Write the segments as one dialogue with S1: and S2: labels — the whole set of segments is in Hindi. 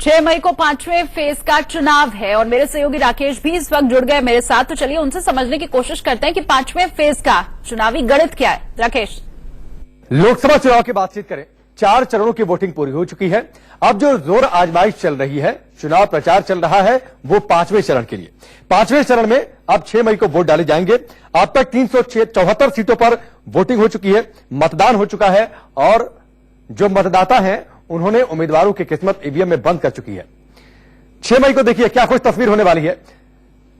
S1: 6 मई को 5वें फेज का चुनाव है और मेरे सहयोगी राकेश भी इस वक्त जुड़ गए मेरे साथ। तो चलिए उनसे समझने की कोशिश करते हैं कि 5वें फेज का चुनावी गणित क्या है। राकेश,
S2: लोकसभा चुनाव की बातचीत करें, 4 चरणों की वोटिंग पूरी हो चुकी है। अब जो जोर आजमाइश चल रही है, चुनाव प्रचार चल रहा है, वो 5वें चरण के लिए। 5वें चरण में अब 6 मई को वोट डाले जाएंगे। अब तक 374 सीटों पर वोटिंग हो चुकी है, मतदान हो चुका है और जो मतदाता हैं उन्होंने उम्मीदवारों की किस्मत ईवीएम में बंद कर चुकी है। 6 मई को देखिए क्या कुछ तस्वीर होने वाली है।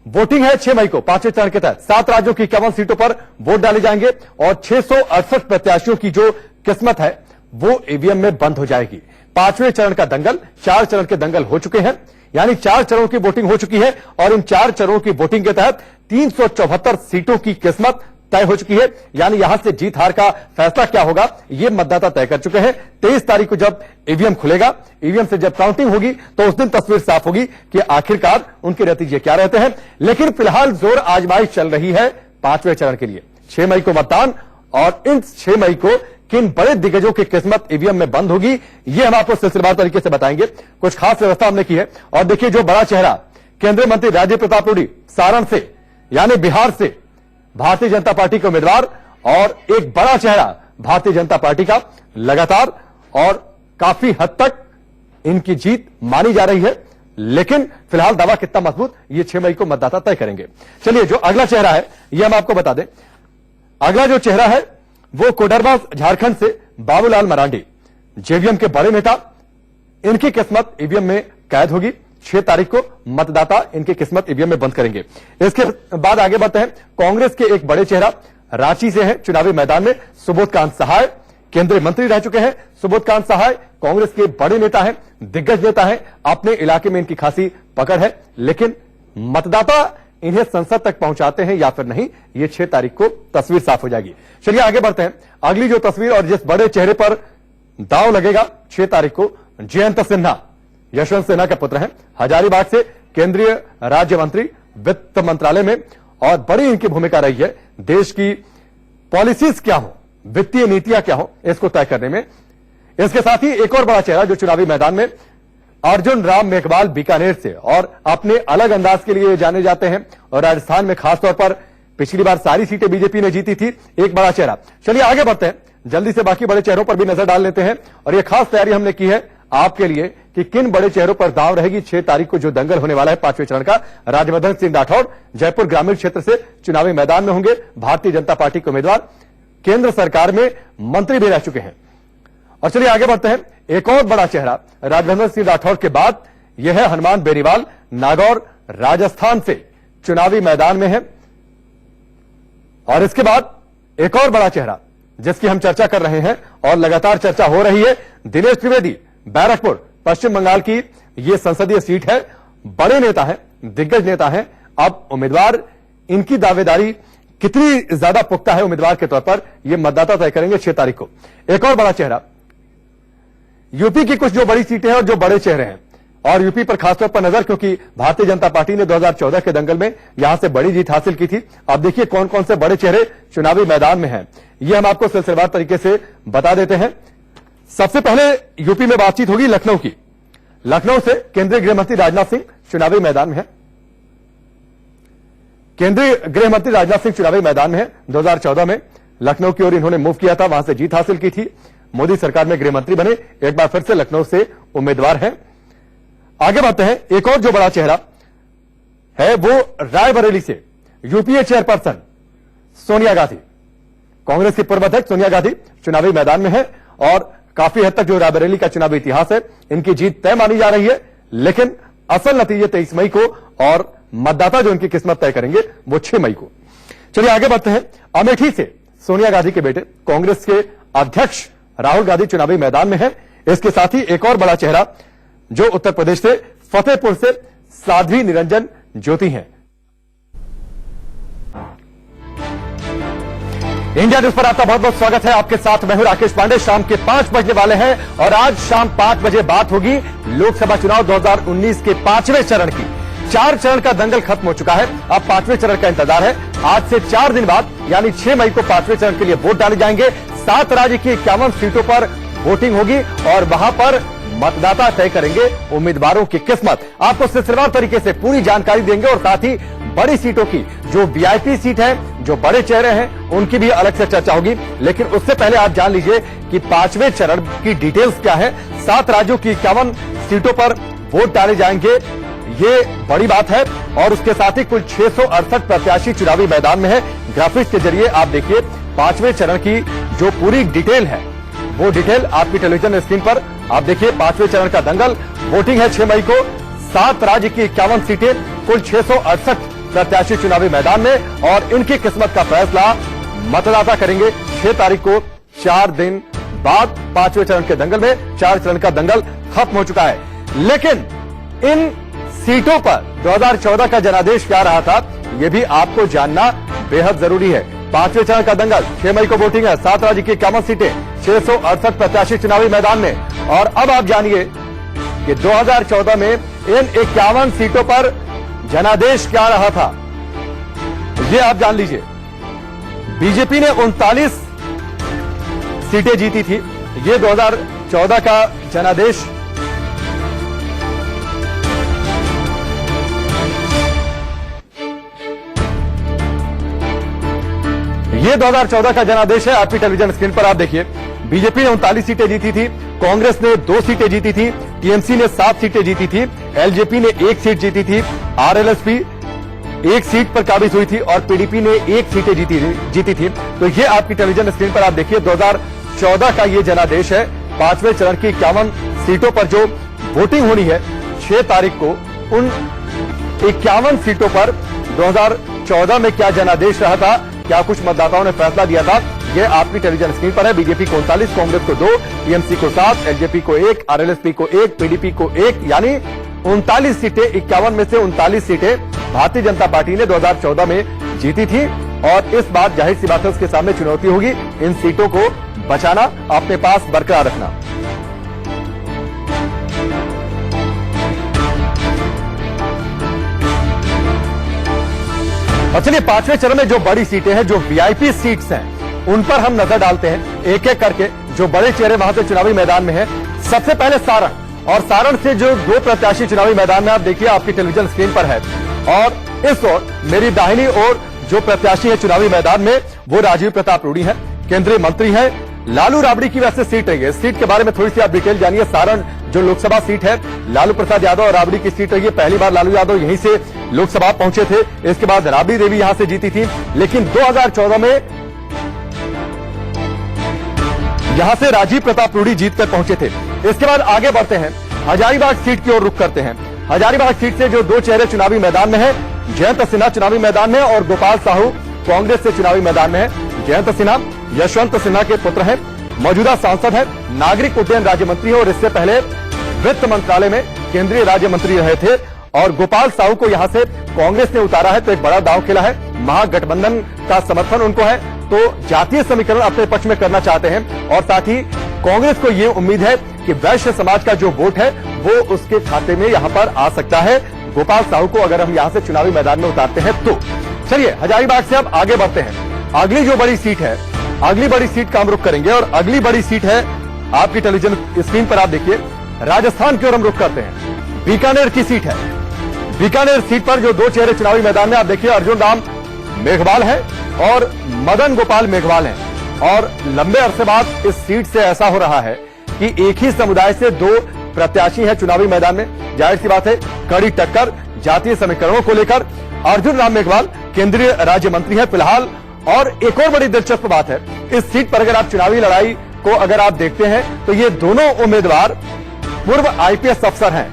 S2: वोटिंग है 6 मई को 5वें चरण के तहत 7 राज्यों की 51 सीटों पर वोट डाले जाएंगे और 668 प्रत्याशियों की जो किस्मत है वो ईवीएम में बंद हो जाएगी। 5वें चरण का दंगल, 4 चरण के दंगल हो चुके हैं, यानी 4 चरणों की वोटिंग हो चुकी है और इन 4 चरणों की वोटिंग के तहत 374 सीटों की किस्मत तय हो चुकी है। यानी यहां से जीत हार का फैसला क्या होगा ये मतदाता तय कर चुके हैं। 23 तारीख को जब ईवीएम खुलेगा, ईवीएम से जब काउंटिंग होगी तो उस दिन तस्वीर साफ होगी कि आखिरकार उनके नतीजे क्या रहते हैं। लेकिन फिलहाल जोर आजमाइश चल रही है 5वें चरण के लिए। 6 मई को मतदान और इन 6 मई को किन बड़े दिग्गजों की किस्मत ईवीएम में बंद होगी ये हम आपको सिलसिलेवार तरीके से बताएंगे। कुछ खास व्यवस्था हमने की है और देखिए जो बड़ा चेहरा केंद्रीय मंत्री राजीव प्रताप रूडी सारण से यानी बिहार से भारतीय जनता पार्टी के उम्मीदवार और एक बड़ा चेहरा भारतीय जनता पार्टी का लगातार और काफी हद तक इनकी जीत मानी जा रही है। लेकिन फिलहाल दावा कितना मजबूत ये 6 मई को मतदाता तय करेंगे। चलिए जो अगला चेहरा है ये हम आपको बता दें। अगला जो चेहरा है वो कोडरमा झारखंड से बाबूलाल मरांडी, जेवीएम के बड़े नेता। इनकी किस्मत ईवीएम में कैद होगी। 6 तारीख को मतदाता इनकी किस्मत ईवीएम में बंद करेंगे। इसके बाद आगे बढ़ते हैं। कांग्रेस के एक बड़े चेहरा रांची से हैं, चुनावी मैदान में सुबोधकांत सहाय, केंद्रीय मंत्री रह चुके हैं। सुबोधकांत सहाय कांग्रेस के बड़े नेता हैं, दिग्गज नेता हैं, अपने इलाके में इनकी खासी पकड़ है। लेकिन मतदाता इन्हें संसद तक पहुंचाते हैं या फिर नहीं, ये 6 तारीख को तस्वीर साफ हो जाएगी। चलिए आगे बढ़ते हैं। अगली जो तस्वीर और जिस बड़े चेहरे पर दांव लगेगा 6 तारीख को, जयंत सिन्हा यशवंत सिन्हा के पुत्र हैं, हजारीबाग से केंद्रीय राज्य मंत्री वित्त मंत्रालय में और बड़ी इनकी भूमिका रही है देश की पॉलिसीज क्या हो, वित्तीय नीतियां क्या हो इसको तय करने में। इसके साथ ही एक और बड़ा चेहरा जो चुनावी मैदान में अर्जुन राम मेघवाल बीकानेर से और अपने अलग अंदाज के लिए जाने जाते हैं और राजस्थान में खासतौर पर पिछली बार सारी सीटें बीजेपी ने जीती थी, एक बड़ा चेहरा। चलिए आगे बढ़ते हैं, जल्दी से बाकी बड़े चेहरों पर भी नजर डाल लेते हैं और यह खास तैयारी हमने की है आपके लिए कि किन बड़े चेहरों पर दांव रहेगी 6 तारीख को जो दंगल होने वाला है 5वें चरण का। राज्यवर्धन सिंह राठौड़ जयपुर ग्रामीण क्षेत्र से चुनावी मैदान में होंगे, भारतीय जनता पार्टी के उम्मीदवार, केंद्र सरकार में मंत्री भी रह चुके हैं। और चलिए आगे बढ़ते हैं। एक और बड़ा चेहरा राज्यवर्धन सिंह राठौड़ के बाद यह है हनुमान बेनीवाल, नागौर राजस्थान से चुनावी मैदान में है। और इसके बाद एक और बड़ा चेहरा जिसकी हम चर्चा कर रहे हैं और लगातार चर्चा हो रही है, दिनेश त्रिवेदी, बैरकपुर पश्चिम बंगाल की यह संसदीय सीट है, बड़े नेता हैं, दिग्गज नेता हैं। अब उम्मीदवार इनकी दावेदारी कितनी ज्यादा पुख्ता है उम्मीदवार के तौर पर यह मतदाता तय करेंगे 6 तारीख को। एक और बड़ा चेहरा यूपी की कुछ जो बड़ी सीटें हैं और जो बड़े चेहरे हैं और यूपी पर खासतौर पर नजर, क्योंकि भारतीय जनता पार्टी ने 2014 के दंगल में यहां से बड़ी जीत हासिल की थी। अब देखिए कौन कौन से बड़े चेहरे चुनावी मैदान में हैं, ये हम आपको सिलसिलेवार तरीके से बता देते हैं। सबसे पहले यूपी में बातचीत होगी लखनऊ की। लखनऊ से केंद्रीय गृह मंत्री राजनाथ सिंह चुनावी मैदान में है। केंद्रीय गृह मंत्री राजनाथ सिंह चुनावी मैदान में है। 2014 में लखनऊ की ओर इन्होंने मूव किया था, वहां से जीत हासिल की थी, मोदी सरकार में गृह मंत्री बने, एक बार फिर से लखनऊ से उम्मीदवार हैं। आगे बढ़ते हैं। एक और जो बड़ा चेहरा है वो रायबरेली से यूपीए चेयरपर्सन सोनिया गांधी, कांग्रेस की पूर्व अध्यक्ष सोनिया गांधी चुनावी मैदान में है और काफी हद तक जो रायबरेली का चुनावी इतिहास है इनकी जीत तय मानी जा रही है। लेकिन असल नतीजे 23 मई को और मतदाता जो इनकी किस्मत तय करेंगे वो 6 मई को। चलिए आगे बढ़ते हैं। अमेठी से सोनिया गांधी के बेटे कांग्रेस के अध्यक्ष राहुल गांधी चुनावी मैदान में है। इसके साथ ही एक और बड़ा चेहरा जो उत्तर प्रदेश से फतेहपुर से साध्वी निरंजन ज्योति हैं। इंडिया न्यूज पर आपका बहुत बहुत स्वागत है। आपके साथ मैं हूं राकेश पांडे। शाम के 5 बजने वाले हैं और आज शाम 5 बजे बात होगी लोकसभा चुनाव 2019 के 5वें चरण की। 4 चरण का दंगल खत्म हो चुका है, अब 5वें चरण का इंतजार है। आज से 4 दिन बाद यानी 6 मई को 5वें चरण के लिए वोट डाले जाएंगे। 7 राज्य की 51 सीटों पर वोटिंग होगी और वहां पर मतदाता तय करेंगे उम्मीदवारों की किस्मत। आपको सिलसिलेवार तरीके से पूरी जानकारी देंगे और साथ ही बड़ी सीटों की जो वीआईपी सीट है, जो बड़े चेहरे हैं, उनकी भी अलग से चर्चा होगी। लेकिन उससे पहले आप जान लीजिए कि 5वें चरण की डिटेल्स क्या है। 7 राज्यों की 51 सीटों पर वोट डाले जाएंगे, ये बड़ी बात है। और उसके साथ ही कुल 668 प्रत्याशी चुनावी मैदान में है। ग्राफिक्स के जरिए आप देखिए 5वें चरण की जो पूरी डिटेल है, वो डिटेल आपकी टेलीविजन स्क्रीन पर आप देखिए। 5वें चरण का दंगल, वोटिंग है 6 मई को। 7 राज्य की 51 सीटें, कुल 668 प्रत्याशी चुनावी मैदान में और इनकी किस्मत का फैसला मतदाता करेंगे 6 तारीख को। 4 दिन बाद 5वें चरण के दंगल में 4 चरण का दंगल खत्म हो चुका है। लेकिन इन सीटों पर 2014 का जनादेश क्या रहा था, यह भी आपको जानना बेहद जरूरी है। 5वें चरण का दंगल, 6 मई को वोटिंग है। 7 राज्य की 51 सीटें, 668 प्रत्याशी चुनावी मैदान में। और अब आप जानिए कि 2014 में इन 51 सीटों पर जनादेश क्या रहा था, ये आप जान लीजिए। बीजेपी ने 39 सीटें जीती थी। ये 2014 का जनादेश ये 2014 का जनादेश है। आपकी टेलीविजन स्क्रीन पर आप देखिए। बीजेपी ने 39 सीटें जीती थी, कांग्रेस ने 2 सीटें जीती थी, टीएमसी ने 7 सीटें जीती थी, एलजेपी ने 1 सीट जीती थी, आरएलएसपी 1 सीट पर काबिज हुई थी और पीडीपी ने 1 सीटें जीती थी। तो ये आपकी टेलीविजन स्क्रीन पर आप देखिए 2014 का ये जनादेश है। 5वें चरण की 51 सीटों पर जो वोटिंग होनी है 6 तारीख को, उन 51 सीटों पर 2014 में क्या जनादेश रहा था, क्या कुछ मतदाताओं ने फैसला दिया था, यह आपकी टेलीविजन स्क्रीन पर है। बीजेपी को 39, कांग्रेस को 2, टीएमसी को 7, एलजेपी को 1, आरएलएसपी को 1, पीडीपी को 1, यानी 39 सीटें। 51 में से 39 सीटें भारतीय जनता पार्टी ने 2014 में जीती थी। और इस बार जाहिर सी बात है उसके सामने चुनौती होगी इन सीटों को बचाना, अपने पास बरकरार रखना। और चलिए 5वें चरण में जो बड़ी सीटें हैं, जो वीआईपी सीट्स हैं, उन पर हम नजर डालते हैं एक एक करके। जो बड़े चेहरे वहां से चुनावी मैदान में हैं, सबसे पहले सारण, और सारण से जो 2 प्रत्याशी चुनावी मैदान में आप देखिए आपकी टेलीविजन स्क्रीन पर है। और इस ओर मेरी दाहिनी ओर जो प्रत्याशी है चुनावी मैदान में, वो राजीव प्रताप रूडी है, केंद्रीय मंत्री है। लालू राबड़ी की वैसे सीट रही है, इस सीट के बारे में थोड़ी सी आप डिटेल जानिए। सारण जो लोकसभा सीट है, लालू प्रसाद यादव और राबड़ी की सीट रही है। पहली बार लालू यादव यहीं से लोकसभा पहुंचे थे, इसके बाद राबड़ी देवी यहां से जीती थी। लेकिन 2014 में यहां से राजीव प्रताप रूडी जीतकर पहुंचे थे। इसके बाद आगे बढ़ते हैं, हजारीबाग सीट की ओर रुख करते हैं। हजारीबाग सीट से जो 2 चेहरे चुनावी मैदान में है, जयंत सिन्हा चुनावी मैदान में और गोपाल साहू कांग्रेस से चुनावी मैदान में है। जयंत सिन्हा यशवंत सिन्हा के पुत्र हैं, मौजूदा सांसद है, नागरिक उड्डयन राज्य मंत्री है और इससे पहले वित्त मंत्रालय में केंद्रीय राज्य मंत्री रहे थे। और गोपाल साहू को यहां से कांग्रेस ने उतारा है, तो एक बड़ा दांव खेला है। महागठबंधन का समर्थन उनको है, तो जातीय समीकरण अपने पक्ष में करना चाहते हैं। और साथ ही कांग्रेस को यह उम्मीद है कि वैश्य समाज का जो वोट है वो उसके खाते में यहां पर आ सकता है, गोपाल साहू को अगर हम यहां से चुनावी मैदान में उतारते हैं तो। चलिए हजारीबाग से अब आगे बढ़ते हैं। अगली जो बड़ी सीट है, अगली बड़ी सीट का हम रुख करेंगे और अगली बड़ी सीट है आपकी टेलीविजन स्क्रीन पर आप देखिए, राजस्थान की ओर हम रुख करते हैं। बीकानेर की सीट है। बीकानेर सीट पर जो 2 चेहरे चुनावी मैदान में आप देखिए, अर्जुन राम मेघवाल है और मदन गोपाल मेघवाल हैं। और लंबे अरसे बाद इस सीट से ऐसा हो रहा है कि एक ही समुदाय से 2 प्रत्याशी हैं चुनावी मैदान में। जाहिर सी बात है कड़ी टक्कर जातीय समीकरणों को लेकर। अर्जुन राम मेघवाल केंद्रीय राज्य मंत्री है फिलहाल। और एक और बड़ी दिलचस्प बात है, इस सीट पर अगर आप चुनावी लड़ाई को अगर आप देखते हैं तो ये दोनों उम्मीदवार पूर्व आईपीएस अफसर हैं,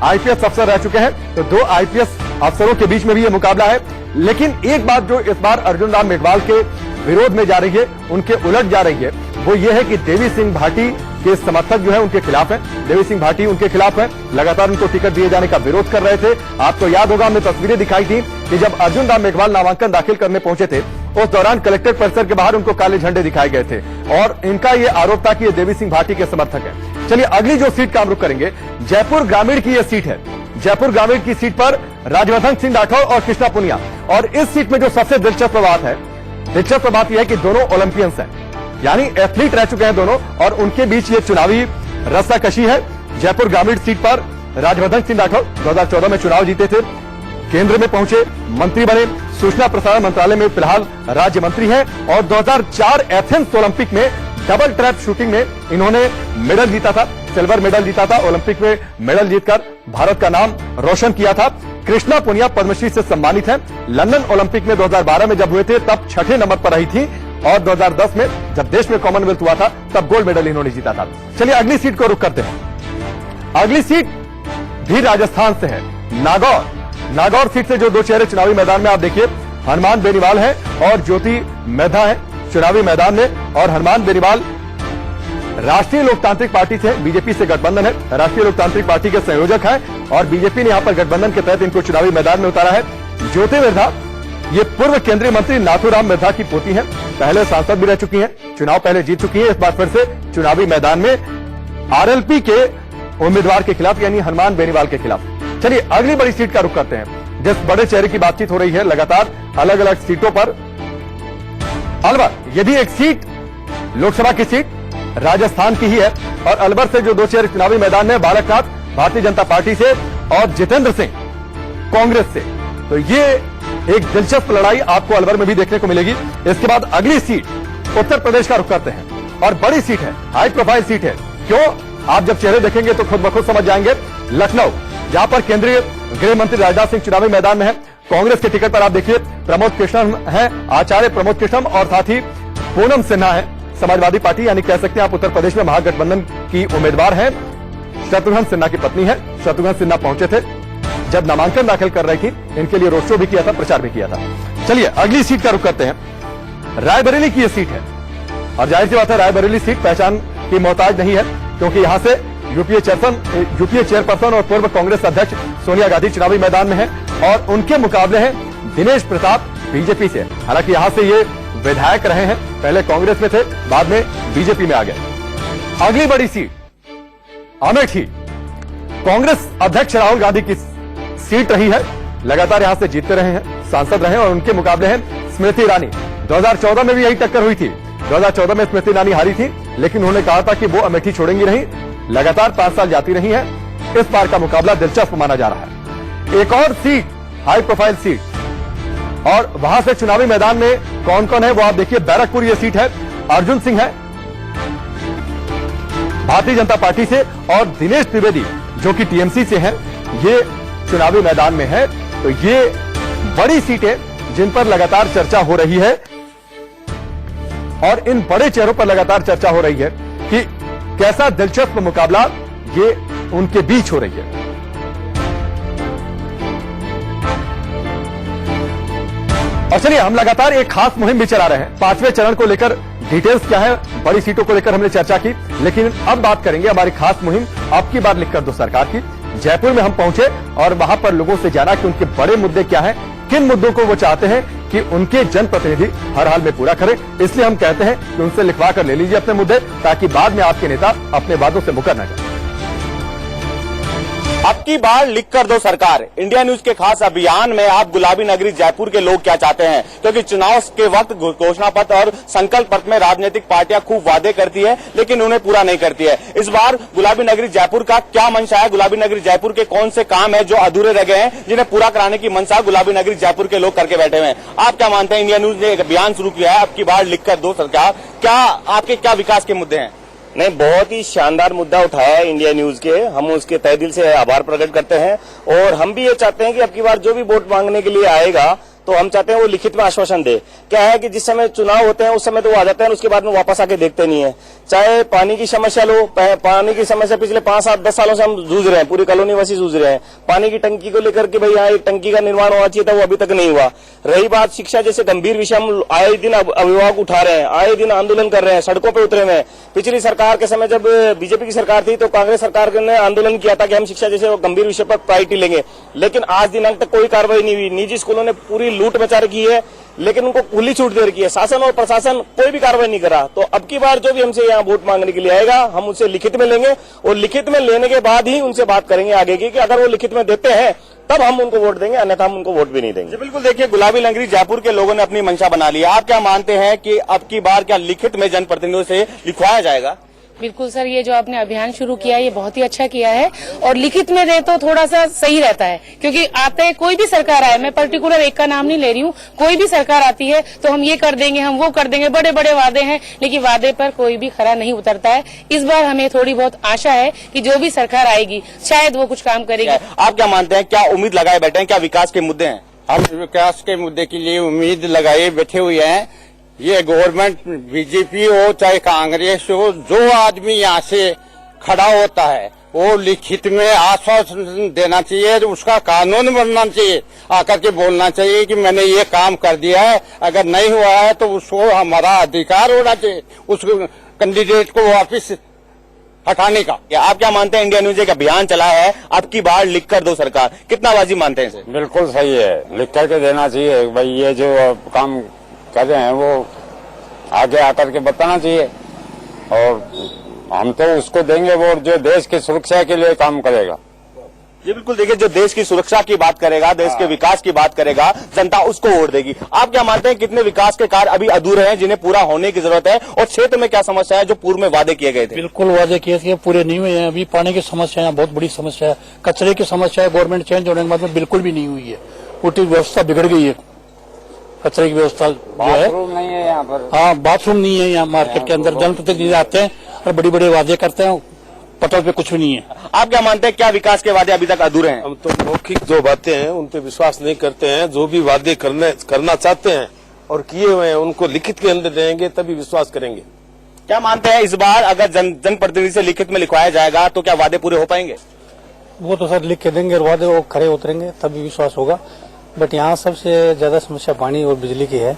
S2: आईपीएस अफसर रह चुके हैं। तो 2 आईपीएस अफसरों के बीच में भी ये मुकाबला है। लेकिन एक बात जो इस बार अर्जुन राम मेघवाल के विरोध में जा रही है, उनके उलट जा रही है, वो ये है कि देवी सिंह भाटी के समर्थक जो है उनके खिलाफ हैं। देवी सिंह भाटी उनके खिलाफ हैं, लगातार उनको टिकट दिए जाने का विरोध कर रहे थे। आपको याद होगा हमने तस्वीरें दिखाई थी कि जब अर्जुन राम मेघवाल नामांकन दाखिल करने पहुंचे थे, उस दौरान कलेक्टर परिसर के बाहर उनको काले झंडे दिखाए गए थे और इनका ये आरोप था कि ये देवी सिंह भाटी के समर्थक है। चलिए अगली जो सीट का हम रुख करेंगे, जयपुर ग्रामीण की ये सीट है। जयपुर ग्रामीण की सीट पर राजवर्धन सिंह राठौर और कृष्णा पुनिया। और इस सीट में जो सबसे दिलचस्प बात है, दिलचस्प बात यह है कि दोनों ओलंपियंस हैं, यानी एथलीट रह चुके हैं दोनों, और उनके बीच ये चुनावी रस्साकशी है। जयपुर ग्रामीण सीट पर राजवर्धन सिंह राठौर 2014 में चुनाव जीते थे, केंद्र में पहुंचे, मंत्री बने, सूचना प्रसारण मंत्रालय में फिलहाल राज्य मंत्री हैं और 2004 एथेंस ओलंपिक में डबल ट्रैप शूटिंग में इन्होंने मेडल जीता था, सिल्वर मेडल जीता था। ओलंपिक में मेडल जीतकर भारत का नाम रोशन किया था। कृष्णा पुनिया पद्मश्री से सम्मानित हैं। लंदन ओलंपिक में 2012 में जब हुए थे तब 6ठे नंबर पर रही थी और 2010 में जब देश में कॉमनवेल्थ हुआ था तब गोल्ड मेडल इन्होंने जीता था। चलिए अगली सीट को रुख करते हैं। अगली सीट भी राजस्थान से है, नागौर सीट से जो दो चेहरे चुनावी मैदान में आप देखिए, हनुमान बेनीवाल है और ज्योति मेधा है चुनावी मैदान में। और हनुमान बेनीवाल राष्ट्रीय लोकतांत्रिक पार्टी से, बीजेपी से गठबंधन है, राष्ट्रीय लोकतांत्रिक पार्टी के संयोजक हैं और बीजेपी ने यहां पर गठबंधन के तहत इनको चुनावी मैदान में उतारा है। ज्योति मेधा ये पूर्व केंद्रीय मंत्री नाथूराम मेधा की पोती है, पहले सांसद भी रह चुकी हैं, चुनाव पहले जीत चुकी है, इस बार फिर से चुनावी मैदान में आरएलपी के उम्मीदवार के खिलाफ यानी हनुमान बेनीवाल के खिलाफ। चलिए अगली बड़ी सीट का रुख करते हैं। जिस बड़े चेहरे की बातचीत हो रही है लगातार अलग अलग सीटों पर, अलवर ये भी एक सीट लोकसभा की सीट राजस्थान की ही है और अलवर से जो दो चेहरे चुनावी मैदान में, बालकनाथ भारतीय जनता पार्टी से और जितेंद्र सिंह कांग्रेस से, तो ये एक दिलचस्प लड़ाई आपको अलवर में भी देखने को मिलेगी। इसके बाद अगली सीट उत्तर प्रदेश का रुख करते हैं और बड़ी सीट है, हाई प्रोफाइल सीट है। क्यों? आप जब चेहरे देखेंगे तो खुद ब खुद समझ जाएंगे। लखनऊ जहां पर केंद्रीय गृह मंत्री राजनाथ सिंह चुनावी मैदान में है, कांग्रेस के टिकट पर आप देखिए प्रमोद कृष्णम है, आचार्य प्रमोद कृष्णम और साथ ही पूनम सिन्हा है समाजवादी पार्टी, यानी कह सकते हैं आप उत्तर प्रदेश में महागठबंधन की उम्मीदवार हैं। शत्रुघ्न सिन्हा की पत्नी है। शत्रुघ्न सिन्हा पहुंचे थे जब नामांकन दाखिल कर रही थी, इनके लिए रोड शो भी किया था, प्रचार भी किया था। चलिए अगली सीट का रुख करते हैं। रायबरेली की यह सीट है और जाहिर सी बात है रायबरेली सीट पहचान की मोहताज नहीं है क्योंकि यहां से यूपीए चेयरपर्सन और पूर्व कांग्रेस अध्यक्ष सोनिया गांधी चुनावी मैदान में है और उनके मुकाबले हैं दिनेश प्रताप बीजेपी से। हालांकि यहां से ये विधायक रहे हैं, पहले कांग्रेस में थे, बाद में बीजेपी में आ गए। अगली बड़ी सीट अमेठी, कांग्रेस अध्यक्ष राहुल गांधी की सीट रही है, लगातार यहां से जीतते रहे हैं, सांसद रहे और उनके मुकाबले हैं स्मृति ईरानी। 2014 में भी यही टक्कर हुई थी। 2014 में स्मृति ईरानी हारी थी लेकिन उन्होंने कहा था कि वो अमेठी छोड़ेंगी नहीं, लगातार 5 साल जाती रही है। इस बार का मुकाबला दिलचस्प माना जा रहा है। एक और सीट हाई प्रोफाइल सीट और वहां से चुनावी मैदान में कौन कौन है वो आप देखिए। बैरकपुर ये सीट है, अर्जुन सिंह है भारतीय जनता पार्टी से और दिनेश त्रिवेदी जो कि टीएमसी से हैं, ये चुनावी मैदान में है। तो ये बड़ी सीटें जिन पर लगातार चर्चा हो रही है और इन बड़े चेहरों पर लगातार चर्चा हो रही है कि कैसा दिलचस्प मुकाबला ये उनके बीच हो रही है। और चलिए हम लगातार एक खास मुहिम भी चला रहे हैं। 5वें चरण को लेकर डिटेल्स क्या है, बड़ी सीटों को लेकर हमने चर्चा की, लेकिन अब बात करेंगे हमारी खास मुहिम अब की बार लिखकर दो सरकार की। जयपुर में हम पहुंचे और वहां पर लोगों से जाना कि उनके बड़े मुद्दे क्या हैं, किन मुद्दों को वो चाहते हैं कि उनके जनप्रतिनिधि हर हाल में पूरा करें। इसलिए हम कहते हैं कि उनसे लिखवा कर ले लीजिए अपने मुद्दे, ताकि बाद में आपके नेता अपने वादों से मुकर न जाए।
S3: अब की बार लिख कर दो सरकार, इंडिया न्यूज के खास अभियान में आप गुलाबी नगरी जयपुर के लोग क्या चाहते हैं, क्योंकि चुनाव के वक्त घोषणा पत्र और संकल्प पत्र में राजनीतिक पार्टियां खूब वादे करती है लेकिन उन्हें पूरा नहीं करती है। इस बार गुलाबी नगरी जयपुर का क्या मंशा है, गुलाबी नगरी जयपुर के कौन से काम है जो अधूरे रह गए हैं, जिन्हें पूरा कराने की मंशा गुलाबी नगरी जयपुर के लोग करके बैठे हुए हैं। आप क्या मानते हैं? इंडिया न्यूज ने एक अभियान शुरू किया है, अब की बार लिख कर दो सरकार, क्या आपके क्या विकास के मुद्दे हैं?
S4: नहीं, बहुत ही शानदार मुद्दा उठाया है इंडिया न्यूज के, हम उसके तहे दिल से आभार प्रकट करते हैं। और हम भी ये चाहते हैं कि अब की बार जो भी वोट मांगने के लिए आएगा तो हम चाहते हैं वो लिखित में आश्वासन दे। क्या है कि जिस समय चुनाव होते हैं उस समय तो वो आ जाते हैं, उसके बाद में वापस आके देखते नहीं है। चाहे पानी की समस्या लो, पानी की समस्या पिछले 5, 7, 10 सालों से हम जूझ रहे हैं, पूरी कॉलोनी वासी जूझ रहे हैं। पानी की टंकी को लेकर के भाई यहाँ एक टंकी का निर्माण होना चाहिए था, वो अभी तक नहीं हुआ। रही बात शिक्षा जैसे गंभीर विषय, हम आए दिन अभिभावक उठा रहे हैं, आए दिन आंदोलन कर रहे हैं, सड़कों पर उतरे हुए हैं। पिछली सरकार के समय जब बीजेपी की सरकार थी तो कांग्रेस सरकार ने आंदोलन किया था कि हम शिक्षा जैसे गंभीर विषय पर प्रायोरिटी लेंगे, लेकिन आज दिनांक तक कोई कार्रवाई नहीं हुई। निजी स्कूलों ने पूरी लूट मचा रखी है लेकिन उनको खुली छूट दे रखी है, शासन और प्रशासन कोई भी कार्रवाई नहीं करा। तो अब की बार जो भी हमसे यहाँ वोट मांगने के लिए आएगा हम उनसे लिखित में लेंगे और लिखित में लेने के बाद ही उनसे बात करेंगे आगे की, कि अगर वो लिखित में देते हैं तब हम उनको वोट देंगे, अन्यथा हम उनको वोट भी नहीं देंगे।
S3: बिल्कुल, देखिए गुलाबी नगरी जयपुर के लोगों ने अपनी मंशा बना ली है। आप क्या मानते हैं कि अब की बार क्या लिखित में जनप्रतिनिधियों से लिखवाया जाएगा?
S5: बिल्कुल सर, ये जो आपने अभियान शुरू किया है ये बहुत ही अच्छा किया है और लिखित में दे तो थोड़ा सा सही रहता है, क्योंकि आते हैं कोई भी सरकार आए, मैं पर्टिकुलर एक का नाम नहीं ले रही हूँ, कोई भी सरकार आती है तो हम ये कर देंगे, हम वो कर देंगे, बड़े बड़े वादे हैं, लेकिन वादे पर कोई भी खरा नहीं उतरता है। इस बार हमें थोड़ी बहुत आशा है कि जो भी सरकार आएगी शायद वो कुछ काम करेगी।
S3: आप क्या मानते हैं, क्या उम्मीद लगाए बैठे हैं, क्या विकास के मुद्दे हैं?
S6: हम विकास के मुद्दे के लिए उम्मीद लगाए बैठे हुए हैं। ये गवर्नमेंट बीजेपी हो चाहे कांग्रेस हो, जो आदमी यहाँ से खड़ा होता है वो लिखित में आश्वासन देना चाहिए, उसका कानून बनना चाहिए, आकर के बोलना चाहिए कि मैंने ये काम कर दिया है। अगर नहीं हुआ है तो उसको हमारा अधिकार होना चाहिए उस कैंडिडेट को वापिस हटाने का।
S3: आप क्या मानते हैं, इंडिया न्यूज एक अभियान चला है, अब की बार लिख कर दो सरकार, कितना बाजी मानते हैं इसे?
S6: बिल्कुल सही है, लिख करके देना चाहिए भाई, ये जो काम कर रहे हैं वो आगे आकर के बताना चाहिए और हम तो उसको देंगे वोट जो देश की सुरक्षा के लिए काम करेगा।
S3: जी बिल्कुल, देखिए जो देश की सुरक्षा की बात करेगा, देश के विकास की बात करेगा, जनता उसको वोट देगी। आप क्या मानते हैं, कितने विकास के कार्य अभी अधूरे हैं जिन्हें पूरा होने की जरूरत है, और क्षेत्र में क्या समस्या है जो पूर्व में वादे किए गए थे?
S7: बिल्कुल वादे किए थे, पूरे नहीं हुए हैं। अभी पानी की समस्या है, बहुत बड़ी समस्या है, कचरे की समस्या है, गवर्नमेंट चेंज होने के बाद में बिल्कुल भी नहीं हुई है, पूरी व्यवस्था बिगड़ गई है, कचरे की व्यवस्था जो है।
S6: बाथरूम नहीं है यहाँ पर।
S7: हाँ, बाथरूम नहीं है यहाँ मार्केट के अंदर, जनप्रतिनिधि आते हैं और बड़ी बड़ी वादे करते हैं, पटल पे कुछ भी नहीं है।
S3: आप क्या मानते हैं, क्या विकास के वादे अभी तक अधूरे हैं?
S8: हम तो मौखिक जो बातें हैं उन पे विश्वास नहीं करते हैं, जो भी वादे करना चाहते हैं और किए हुए हैं उनको लिखित के अंदर देंगे तभी विश्वास करेंगे।
S3: क्या मानते हैं, इस बार अगर जनप्रतिनिधि से लिखित में लिखवाया जाएगा तो क्या वादे पूरे हो पाएंगे?
S7: वो तो सर लिख के देंगे और वादे वो खड़े उतरेंगे तभी विश्वास होगा। बट यहाँ सबसे ज्यादा समस्या पानी और बिजली की है,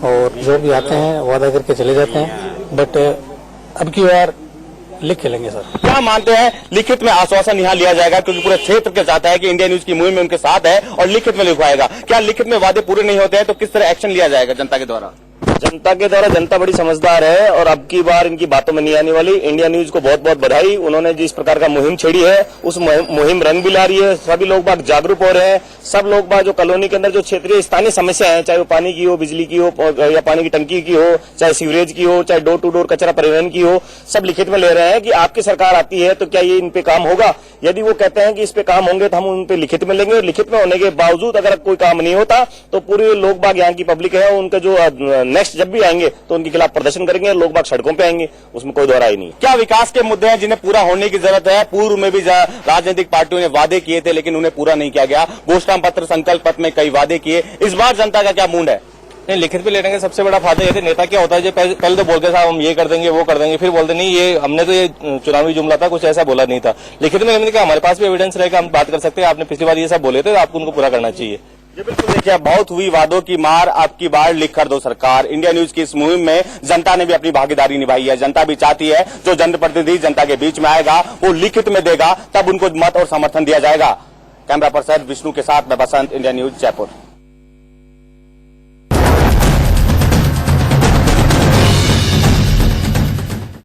S7: और जो भी आते हैं वादा करके चले जाते हैं, बट अब की बार लिख के लेंगे सर।
S3: क्या मानते हैं, लिखित में आश्वासन यहाँ लिया जाएगा, क्योंकि पूरे क्षेत्र के चाहता है कि इंडिया न्यूज की मुहिम में उनके साथ है और लिखित में लिखवाएगा। क्या लिखित में वादे पूरे नहीं होते हैं तो किस तरह एक्शन लिया जाएगा जनता के द्वारा?
S4: जनता के द्वारा, जनता बड़ी समझदार है और अब की बार इनकी बातों में नहीं आने वाली। इंडिया न्यूज को बहुत बहुत बधाई, उन्होंने जिस प्रकार का मुहिम छेड़ी है उस मुहिम रंग भी ला रही है, सभी लोग बाग जागरूक हो रहे हैं। सब लोग बाग जो कॉलोनी के अंदर जो क्षेत्रीय स्थानीय समस्या है, चाहे वो पानी की हो, बिजली की हो या पानी की टंकी की हो, चाहे सीवरेज की हो, चाहे डोर टू डोर कचरा परिवहन की हो, सब लिखित में ले रहे हैं कि आपकी सरकार आती है तो क्या ये इन पे काम होगा। यदि वो कहते हैं कि इस पे काम होंगे तो हम उन पे लिखित में लेंगे, लिखित में होने के बावजूद अगर कोई काम नहीं होता तो पूरे लोग बाग यहाँ की पब्लिक है उनके जो नेक्स्ट जब भी आएंगे तो उनके खिलाफ प्रदर्शन करेंगे, लोग बाग सड़कों पे आएंगे, उसमें कोई दोहराई नहीं।
S3: क्या विकास के मुद्दे हैं जिन्हें पूरा होने की जरूरत है? पूर्व में भी राजनीतिक पार्टियों ने वादे किए थे लेकिन उन्हें पूरा नहीं किया गया, घोषणा पत्र संकल्प पत्र में कई वादे किए, इस बार जनता का क्या मूड है?
S9: नहीं, लिखित पे लेने का सबसे बड़ा फायदा ये थे, नेता क्या होता है जो पहले तो बोलते साहब हम ये कर देंगे वो कर देंगे, फिर बोलते नहीं ये हमने तो ये चुनावी जुमला था, कुछ ऐसा बोला नहीं था। लिखित में लेने का हमारे पास भी एविडेंस रहेगा, हम बात कर सकते हैं, आपने पिछली बार ये सब बोले थे तो आपको उनको पूरा करना चाहिए।
S3: जी बिल्कुल, देखिए बहुत हुई वादों की मार, अब की बार लिख कर दो सरकार। इंडिया न्यूज की इस मुहिम में जनता ने भी अपनी भागीदारी निभाई है। जनता भी चाहती है जो जनप्रतिनिधि जनता के बीच में आएगा वो लिखित में देगा, तब उनको मत और समर्थन दिया जाएगा। कैमरा पर्सन विष्णु के साथ मैं बसंत, इंडिया न्यूज जयपुर।